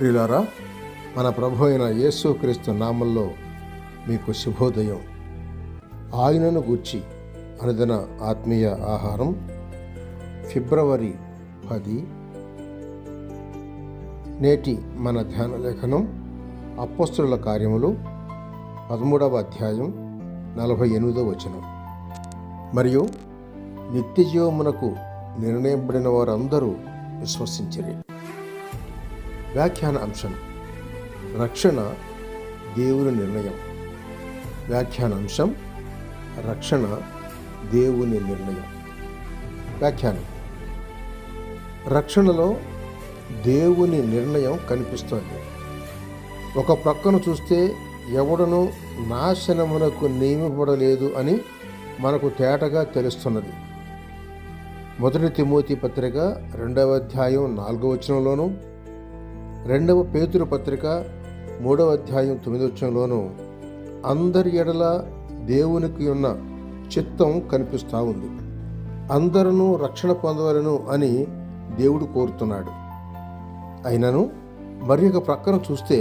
ప్రియులారా, మన ప్రభు అయిన యేసుక్రీస్తు నామంలో మీకు శుభోదయం. ఆయనను గూర్చి అనుదిన ఆత్మీయ ఆహారం ఫిబ్రవరి 10. నేటి మన ధ్యాన లేఖనం అపోస్తలుల కార్యములు 13వ అధ్యాయం 48వ వచనం. మరియు నిత్యజీవమునకు నిర్ణయింపబడిన వారందరూ విశ్వసించిరి. వ్యాఖ్యాన అంశం: రక్షణ దేవుని నిర్ణయం. వ్యాఖ్యాన అంశం: రక్షణ దేవుని నిర్ణయం. వ్యాఖ్యానం: రక్షణలో దేవుని నిర్ణయం కనిపిస్తోంది. ఒక ప్రక్కను చూస్తే ఎవడనూ నాశనమునకు నియమింపబడలేదు అని మనకు తేటగా తెలుస్తున్నది. 1 తిమోతి పత్రిక 2వ అధ్యాయం 4వ వచనంలోను, 2వ పేతురు పత్రిక 3వ అధ్యాయం 9వ వచనంలోను అందరి ఎడల దేవునికి ఉన్న చిత్తం కనిపిస్తూ ఉంది. అందరూ రక్షణ పొందవలను అని దేవుడు కోరుతున్నాడు. అయినను మరి ఒక ప్రక్కన చూస్తే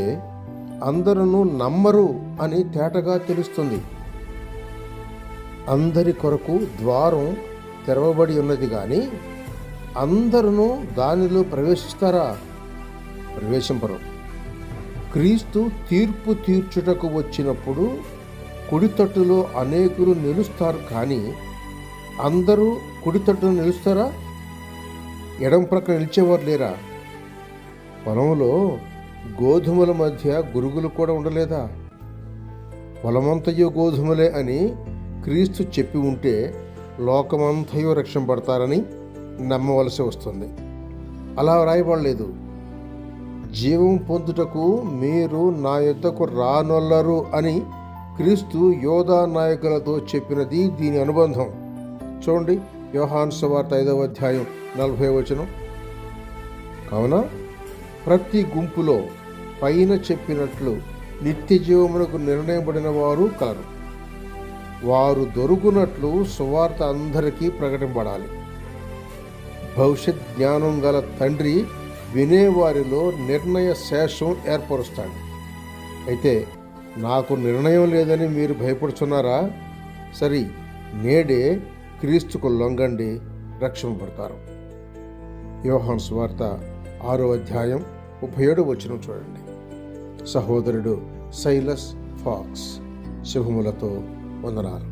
అందరూ నమ్మరు అని తేటగా తెలుస్తుంది. అందరి కొరకు ద్వారం తెరవబడి ఉన్నది కానీ అందరూ దానిలో ప్రవేశిస్తారా? ప్రవేశింపరు. క్రీస్తు తీర్పు తీర్చుటకు వచ్చినప్పుడు కుడితట్టులో అనేకులు నిలుస్తారు, కానీ అందరూ కుడితట్టును నిలుస్తారా? ఎడం ప్రక్కన నిలిచేవారు లేరా? పొలంలో గోధుమల మధ్య గురుగులు కూడా ఉండలేదా? పొలమంతయు గోధుమలే అని క్రీస్తు చెప్పి ఉంటే లోకమంతయు రక్షింపబడతారని నమ్మవలసి వస్తుంది. అలా వ్రాయబడలేదు. జీవం పొందుటకు మీరు నా యొద్దకు రానొల్లరు అని క్రీస్తు యోధా నాయకులతో చెప్పినది దీని అనుబంధం. చూడండి, యోహాను సువార్త 5వ అధ్యాయం 40వ వచనం. కావున ప్రతి గుంపులో పైన చెప్పినట్లు నిత్య జీవమునకు నిర్ణయింపబడిన వారు కలరు. వారు దొరుకునట్లు సువార్త అందరికీ ప్రకటింపబడాలి. భవిష్యత్ జ్ఞానం గల తండ్రి వినేవారిలో నిర్ణయ శేషం ఏర్పరుస్తాడు. అయితే నాకు నిర్ణయం లేదని మీరు భయపడుతున్నారా? సరి, నేడే క్రీస్తుకు లొంగండి, రక్షింపబడతారు. యోహాను సువార్త 6వ అధ్యాయం 37వ వచనం చూడండి. సహోదరుడు సైలస్ ఫాక్స్. శుభములతో వందనాలు.